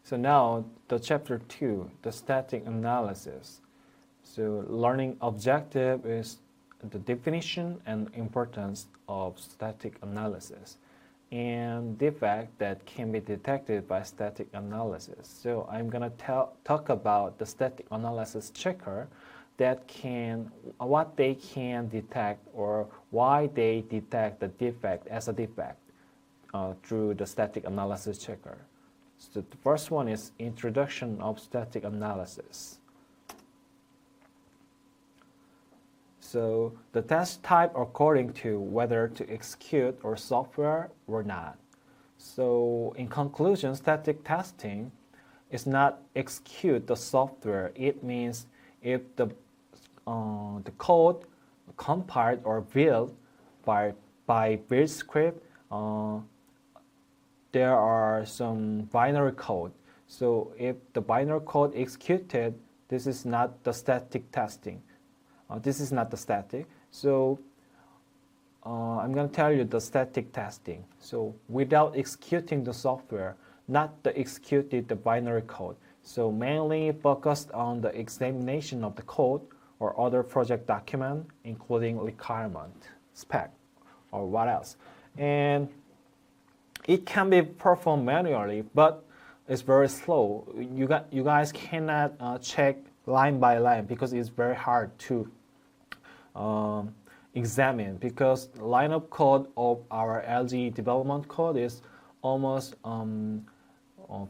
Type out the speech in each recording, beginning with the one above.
So now the chapter 2, the static analysis. So learning objective is the definition and importance of static analysis and defect that can be detected by static analysis. So I'm going to talk about the static analysis checker that can, what they can detect or why they detect the defect as a defect through the static analysis checker. So the first one is introduction of static analysis. So the test type according to whether to execute or software or not. So in conclusion, static testing is not execute the software. It means if the code compiled or built by build script, there are some binary code. So if the binary code executed, this is not the static testing. This is not the static. So I'm going to tell you the static testing. So without executing the software, not the executed the binary code. So mainly focused on the examination of the code or other project document, including requirement, spec, or what else. And it can be performed manually, but it's very slow. You guys cannot check line by line because it's very hard to examine, because line of code of our LG development code is almost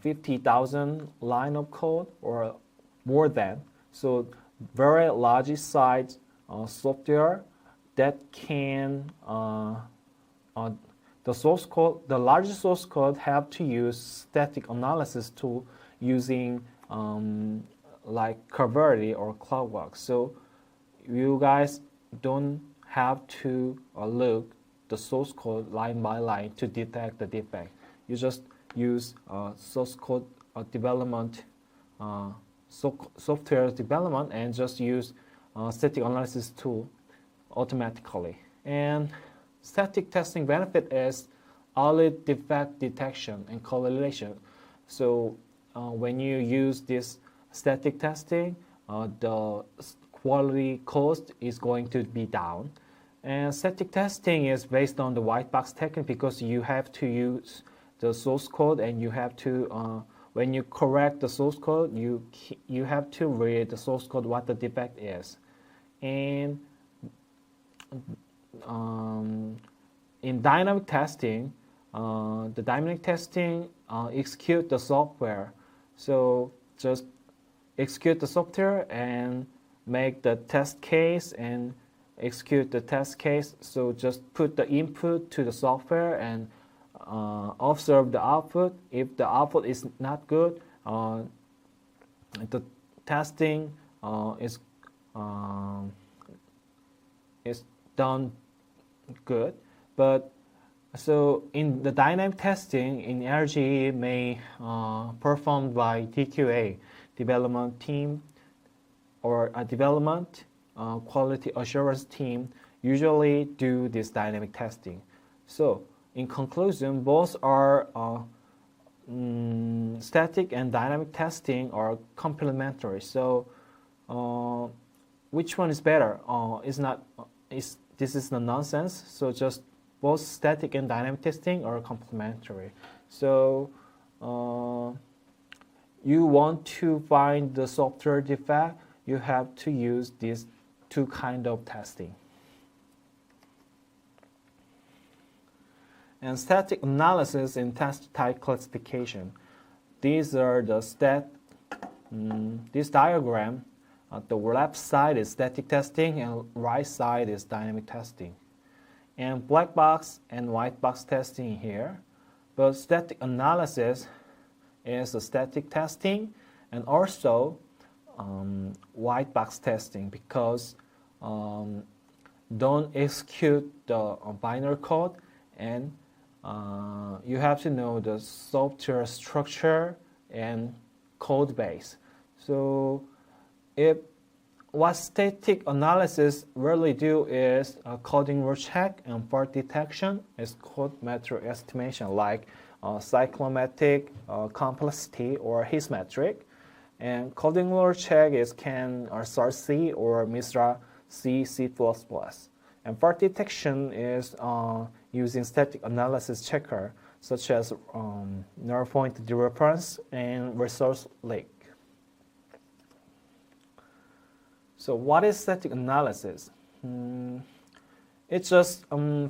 50,000 line of code or more than. So very large size software that can the source code, the largest source code have to use static analysis tool using like Cavalry or Cloudworks. So you guys don't have to look the source code line by line to detect the defect. You just use source code development, software development, and just use static analysis tool automatically. And static testing benefit is early defect detection and correlation. So when you use this static testing, the quality cost is going to be down. And static testing is based on the white box technique because you have to use the source code and you have to, when you correct the source code, you have to read the source code what the defect is. And in dynamic testing, the dynamic testing execute the software. So just execute the software and make the test case and execute the test case. So just put the input to the software and observe the output. If the output is not good, the testing is done good. But so in the dynamic testing in RGE may performed by DQA, development team, or a development quality assurance team usually do this dynamic testing. So in conclusion, both are static and dynamic testing are complementary. So which one is better? This is the nonsense. So just both static and dynamic testing are complementary. So you want to find the software defect, you have to use these two kinds of testing. And static analysis and test type classification. These are the this diagram. The left side is static testing and right side is dynamic testing. And black box and white box testing here. But static analysis is a static testing and also white box testing, because don't execute the binary code, and you have to know the software structure and code base. So if what static analysis really do is coding rule check and fault detection is code metric estimation like cyclomatic complexity or his metric. And coding rule check is can source C or MISRA C, C++. And fault detection is using static analysis checker such as null point dereference and resource leak. So what is static analysis? It's just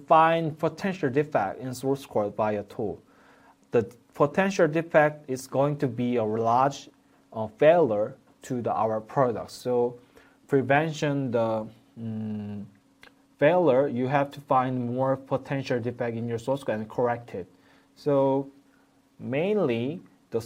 find potential defect in source code by a tool. The potential defect is going to be a large failure to our product. So prevention the failure, you have to find more potential defect in your source code and correct it. So mainly the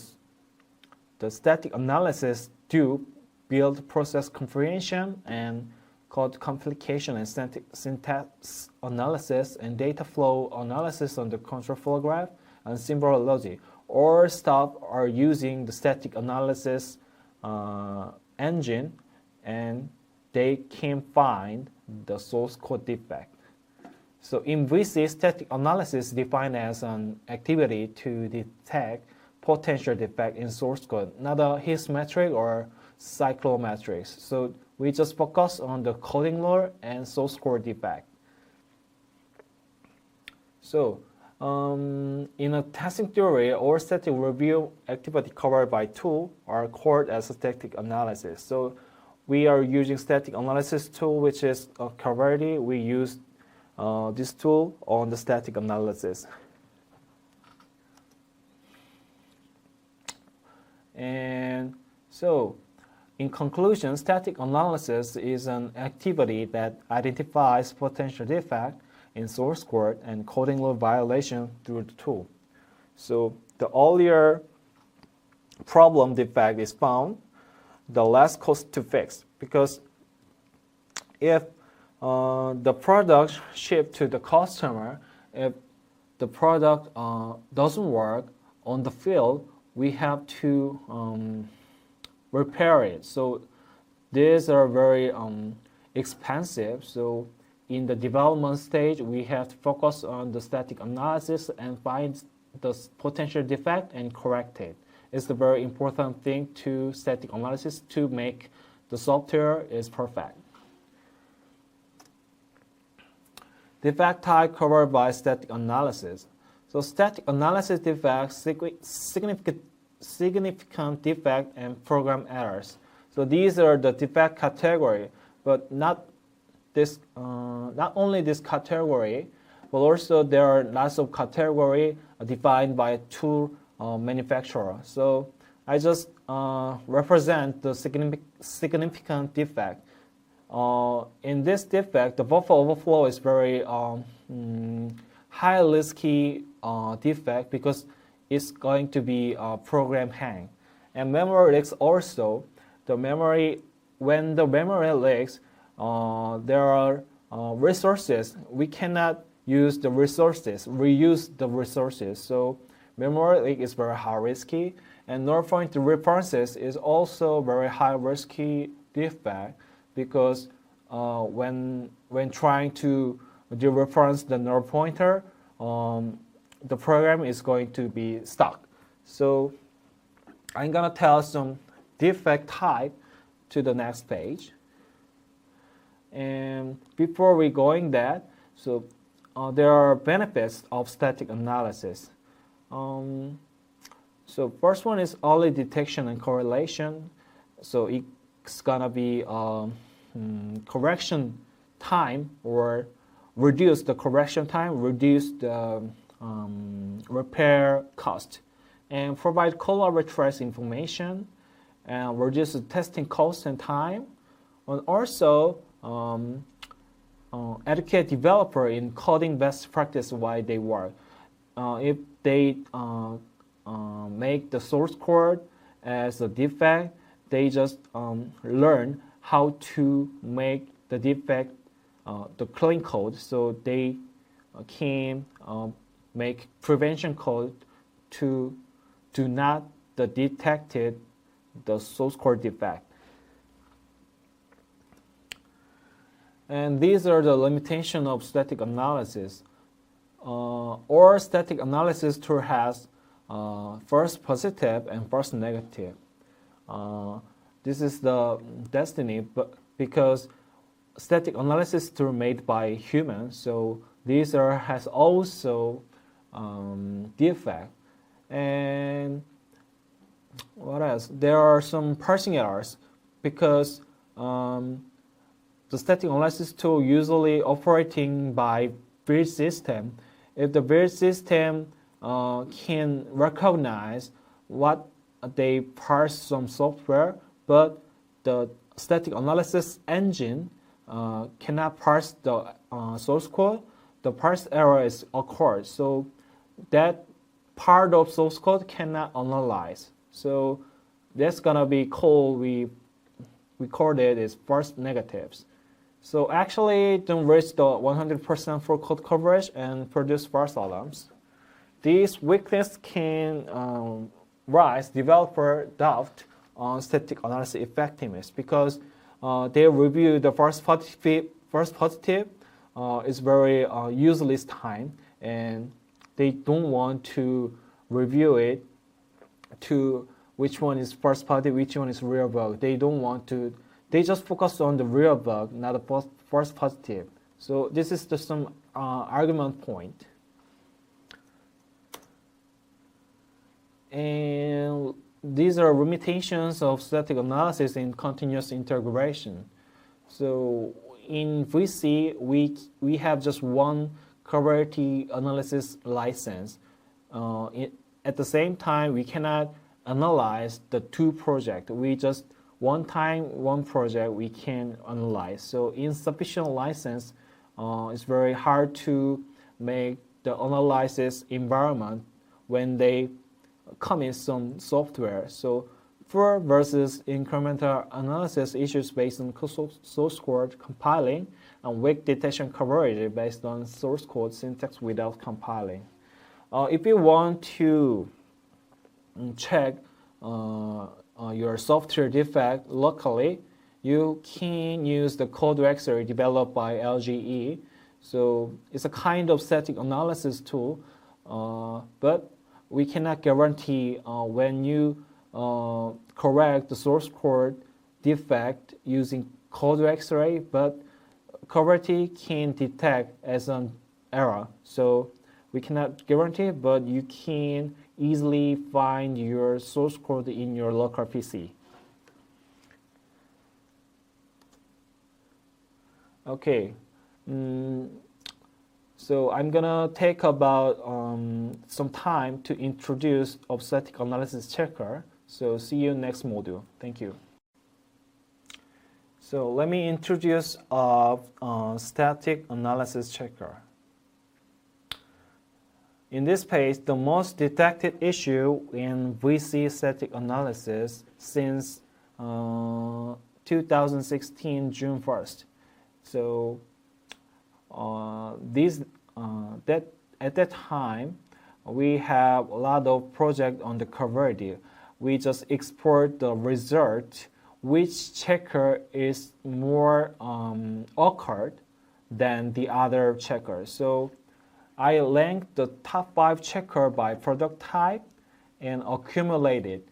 static analysis do build process comprehension and code complication and syntax analysis and data flow analysis on the control flow graph and symbol logic. All stuff are using the static analysis engine, and they can find the source code defect. So in VC, static analysis is defined as an activity to detect potential defect in source code, not a his metric or cyclometrics. So we just focus on the coding law and source code defect. So in a testing theory, all static review activity covered by tool are called as static analysis. So we are using static analysis tool, which is a Coverity. We use this tool on the static analysis. And so, in conclusion, static analysis is an activity that identifies potential defect in source code and coding law violation through the tool. So the earlier problem defect is found, the less cost to fix, because if the product shipped to the customer, if the product doesn't work on the field, we have to repair it. So these are very expensive. So in the development stage, we have to focus on the static analysis and find the potential defect and correct it. It's the very important thing to static analysis to make the software is perfect. Defect type covered by static analysis. So static analysis defects, significant defect, and program errors. So these are the defect category, but not only this category, but also there are lots of category defined by tool manufacturer. So I just represent the significant defect. In this defect, the buffer overflow is very high risky defect because it's going to be program hang. And memory leaks also. The memory, when the memory leaks, there are resources. We cannot use the resources, reuse the resources. So memory leak is very high risky. And null point references is also very high risky defect because when trying to dereference the null pointer, the program is going to be stuck. So I'm gonna tell some defect type to the next page. And before we going that, so there are benefits of static analysis. So first one is early detection and correlation. So it's gonna be correction time, or reduce the correction time, reduce the repair cost, and provide collaborative trace information, and reduce the testing cost and time, and also educate developer in coding best practice while they work. If they make the source code as a defect, they just learn how to make the defect the clean code, so they can make prevention code to do not detect the source code defect. And these are the limitations of static analysis. Or static analysis tool has first positive and first negative. This is the destiny, but because static analysis tool made by humans, so these has also defect. And what else? There are some parsing errors because the static analysis tool usually operating by build system. If the build system can recognize what they parse some software, but the static analysis engine cannot parse the source code, the parse error is occurred. So that part of source code cannot analyze. So that's gonna be called, we recorded as false negatives. So actually don't reach the 100% full code coverage and produce false alarms. These weaknesses can rise developer doubt on static analysis effectiveness because they review the first positive is very useless time, and they don't want to review it to which one is first positive, which one is real bug. They don't want to. They just focus on the real bug, not the first positive. So this is just some argument point. And these are limitations of static analysis in continuous integration. So in VC, we have just one coverability analysis license. At the same time, we cannot analyze the two projects. We just one project we can analyze. So insufficient license, it's very hard to make the analysis environment when they come in some software. So for versus incremental analysis issues based on source code compiling and weak detection coverage based on source code syntax without compiling. If you want to check your software defect locally, you can use the code vector developed by LGE. So it's a kind of static analysis tool, but we cannot guarantee when you correct the source code defect using code X-ray, but coverability can detect as an error. So we cannot guarantee, but you can easily find your source code in your local PC. Okay, so I'm gonna take about some time to introduce of static analysis checker. So see you next module. Thank you. So let me introduce static analysis checker. In this page, the most detected issue in VC static analysis since 2016 June 1st. So at that time, we have a lot of projects on the coverability. We just export the result, which checker is more occurred than the other checkers. So I ranked the top 5 checker by product type and accumulated.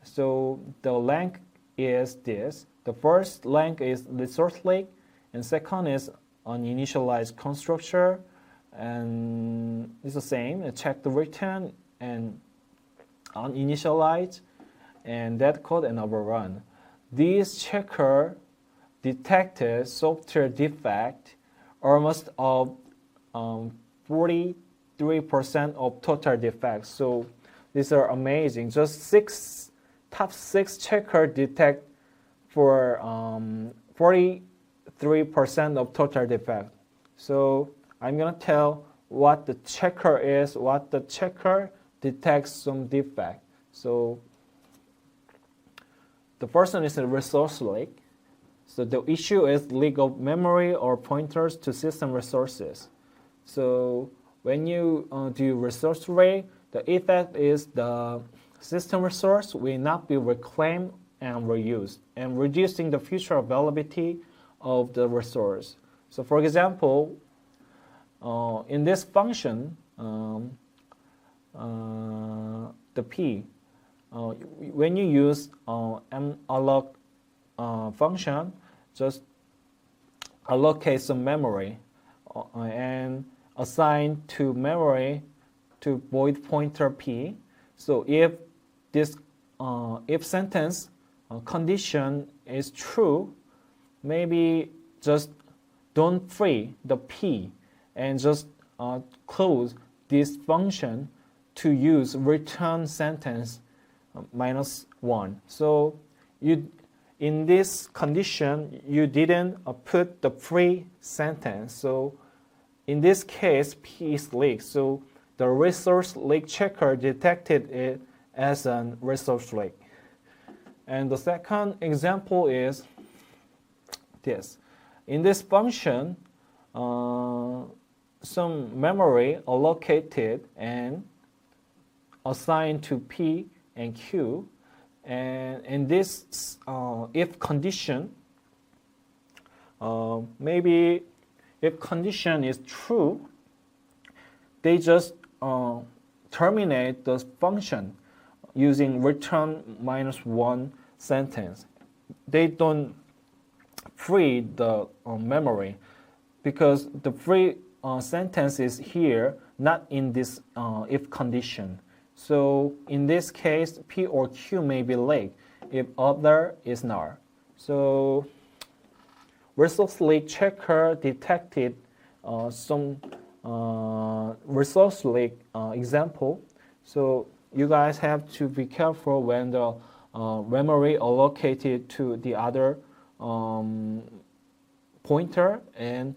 So the rank is this. The first rank is resource lake, and second is uninitialized constructor, and it's the same. Check the return and uninitialized, and that code and overrun. These checker detected software defect almost of 43% of total defects. So these are amazing. Just top 6 checker detect for 43% of total defect. So I'm gonna tell what the checker is, what the checker detects some defect. So the first one is a resource leak. So the issue is leak of memory or pointers to system resources. So when you do resource leak, the effect is the system resource will not be reclaimed and reused, and reducing the future availability of the resource. So for example, in this function, the p, when you use malloc function, just allocate some memory and assign to memory to void pointer p. So if this if sentence condition is true, maybe just don't free the p and just close this function to use return sentence -1. So in this condition, you didn't put the free sentence. So in this case, p is leaked. So the resource leak checker detected it as a resource leak. And the second example is this. In this function, some memory allocated and assigned to P and Q. And in this if condition, maybe if condition is true, they just terminate the function using return -1 sentence. They don't free the memory because the free sentence is here, not in this if condition. So in this case, P or Q may be leaked if other is not. So resource leak checker detected some resource leak example. So you guys have to be careful when the memory allocated to the other pointer, and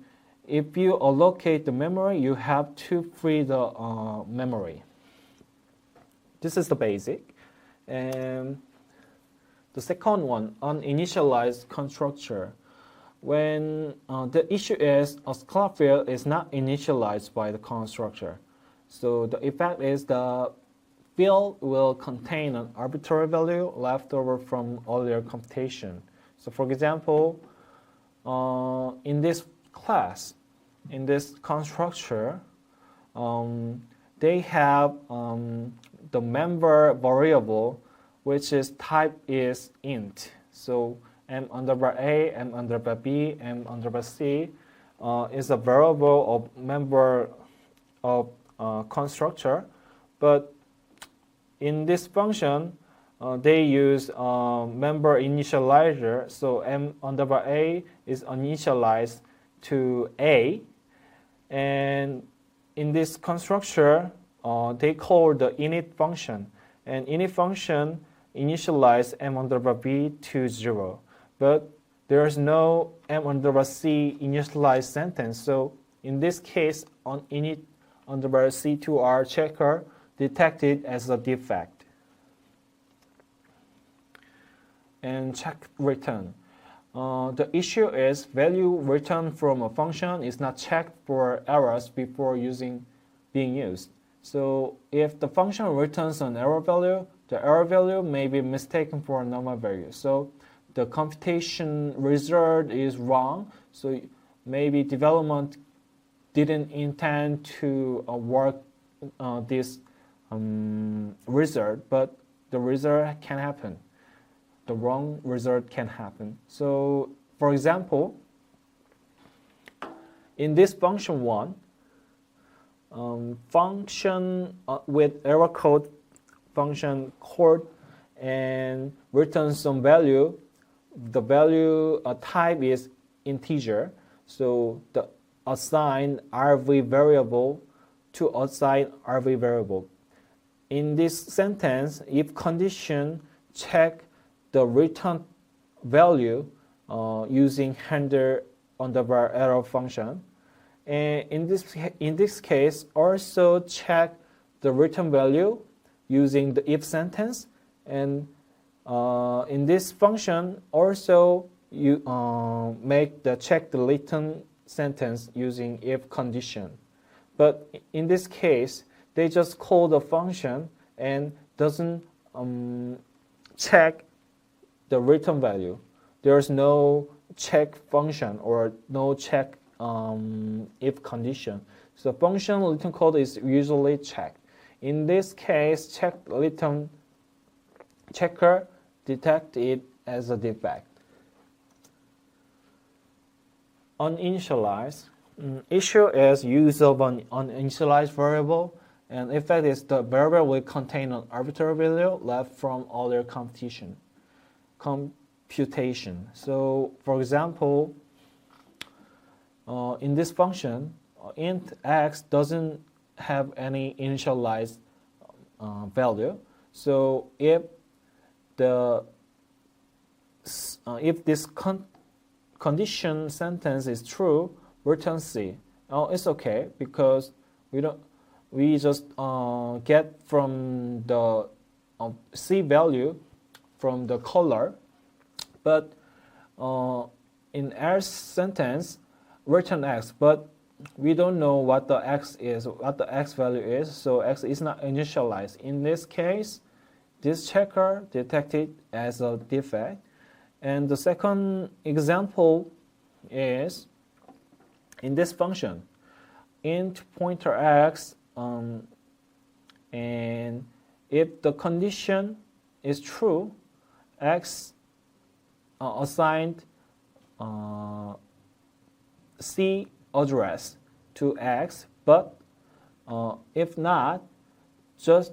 if you allocate the memory, you have to free the memory. This is the basic. And the second one, uninitialized constructor. When the issue is a scalar field is not initialized by the constructor. So the effect is the field will contain an arbitrary value left over from earlier computation. So for example, in this class, in this constructor, they have the member variable, which is type is int. So m_a, m_b, m_c is a variable of member of constructor, but in this function, they use member initializer. So m_a is initialized to a, and in this constructor, they call the init function, and init function initialize m_b to 0, but there is no m_c initialized sentence. So in this case, on init_c2r checker detected as a defect. And check return. The issue is value returned from a function is not checked for errors before being used. So if the function returns an error value, the error value may be mistaken for a normal value. So the computation result is wrong. So maybe development didn't intend to work this result, but the result can happen. The wrong result can happen. So for example, in this function 1, function with error code function called and returns some value. The value type is integer. So the assign RV variable to assign RV variable. In this sentence, if condition check the return value using handler_error function, and in this case also check the return value using the if sentence, and in this function also you check the return sentence using if condition. But in this case, they just call the function and doesn't check the return value. There's no check function or no check if condition. So function return code is usually checked. In this case, checker detect it as a defect. Uninitialized. Issue is use of an uninitialized variable, and effect is the variable will contain an arbitrary value left from other computation. So, for example, in this function, int x doesn't have any initialized value. So if this condition sentence is true, return C. It's okay because we just get from the C value from the color, but in else sentence return X, but we don't know what the X is, what the X value is, so X is not initialized. In this case, this checker detected as a defect. And the second example is in this function, int pointer X, and if the condition is true, X assigned C address to X, but if not,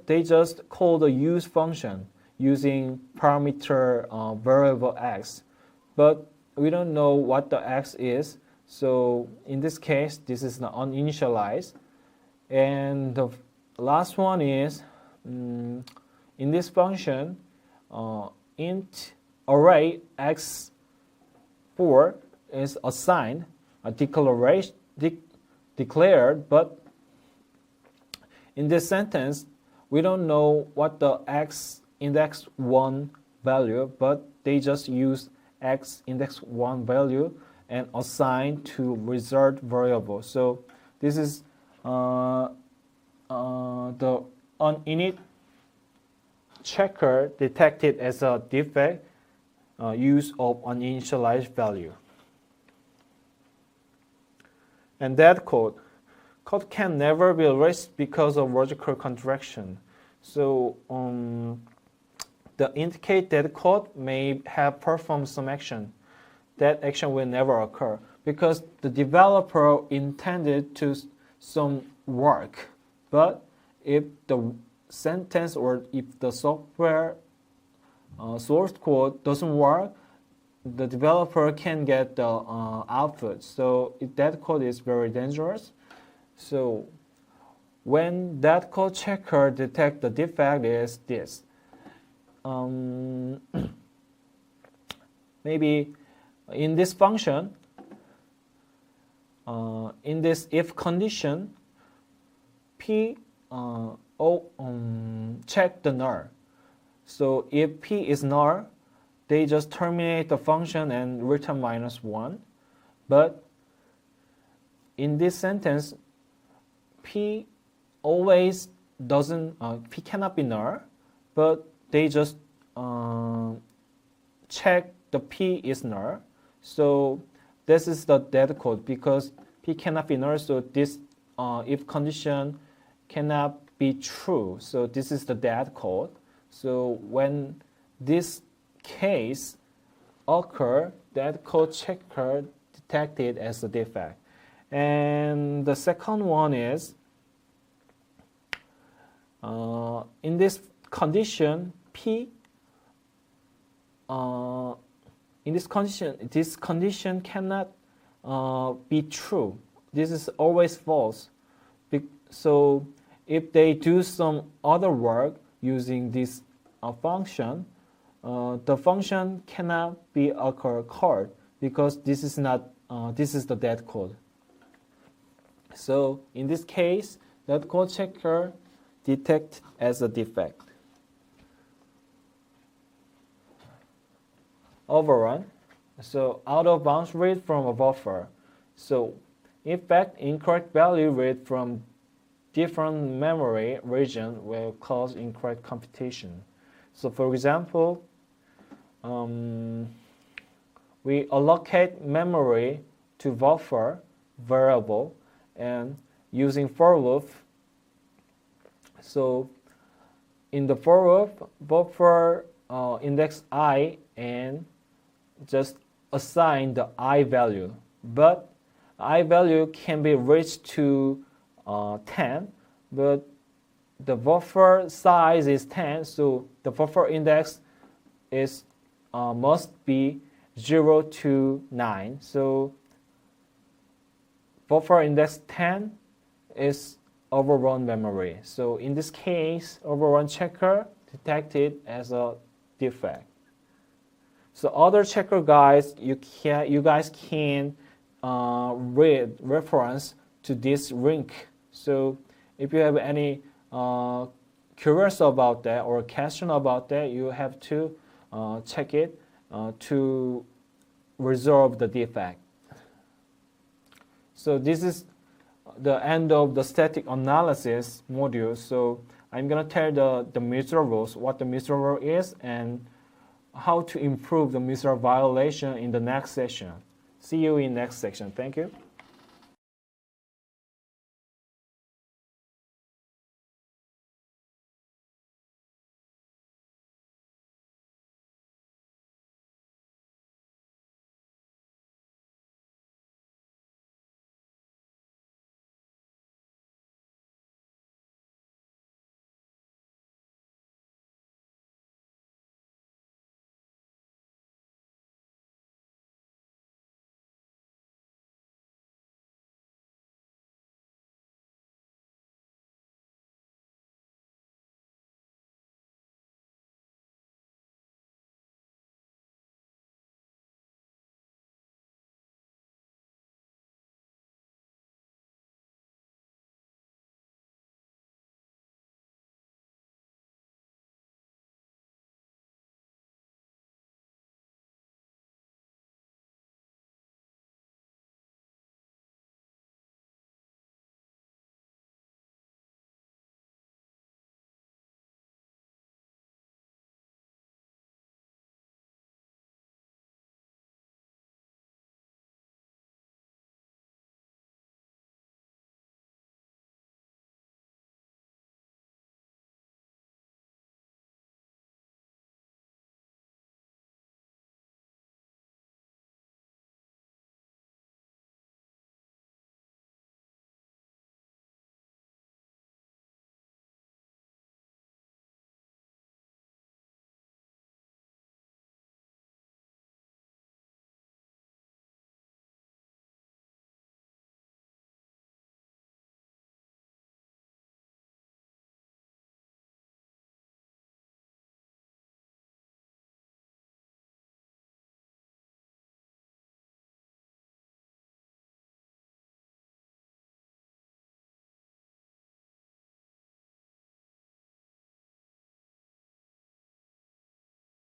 they just call the use function using parameter variable X, but we don't know what the X is. So in this case, this is not uninitialized. And the last one is in this function, int array x4 is assigned a declared, but in this sentence, we don't know what the x index 1 value, but they just use x index 1 value and assign to result variable. So this is the init checker detected as a defect use of uninitialized value. And that code can never be erased because of logical contradiction. So the indicate that code may have performed some action. That action will never occur because the developer intended to some work. But if the sentence or if the software source code doesn't work, the developer can get the output. So that code is very dangerous. So when that code checker detects the defect is this. Maybe in this function, in this if condition, P check the null. So if P is null, they just terminate the function and return -1. But in this sentence, P always doesn't, P cannot be null, but they just check the P is null. So this is the dead code because P cannot be null, so this if condition cannot be true. So this is the dead code. So when this case occur, that code checker detected as a defect. And the second one is in this condition P. In this condition cannot be true. This is always false. So if they do some other work using this function, the function cannot be called because this is not this is the dead code. So in this case, that code checker detect as a defect. Overrun. So out of bounds read from a buffer. So in fact, incorrect value read from different memory region will cause incorrect computation. So for example, we allocate memory to buffer, variable and using for loop. So in the for loop, buffer index I and just assign the I value, but I value can be reached to 10, but the buffer size is 10, so the buffer index is must be 0 to 9. So buffer index 10 is overrun memory. So in this case, overrun checker detected as a defect. So other checker guides, you guys can read reference to this link. So if you have any curious about that or question about that, you have to check it to resolve the defect. So this is the end of the static analysis module. So I'm going to tell the MISRA rules, what the MISRA rule is, and how to improve the MISRA violation in the next session. See you in next section. Thank you.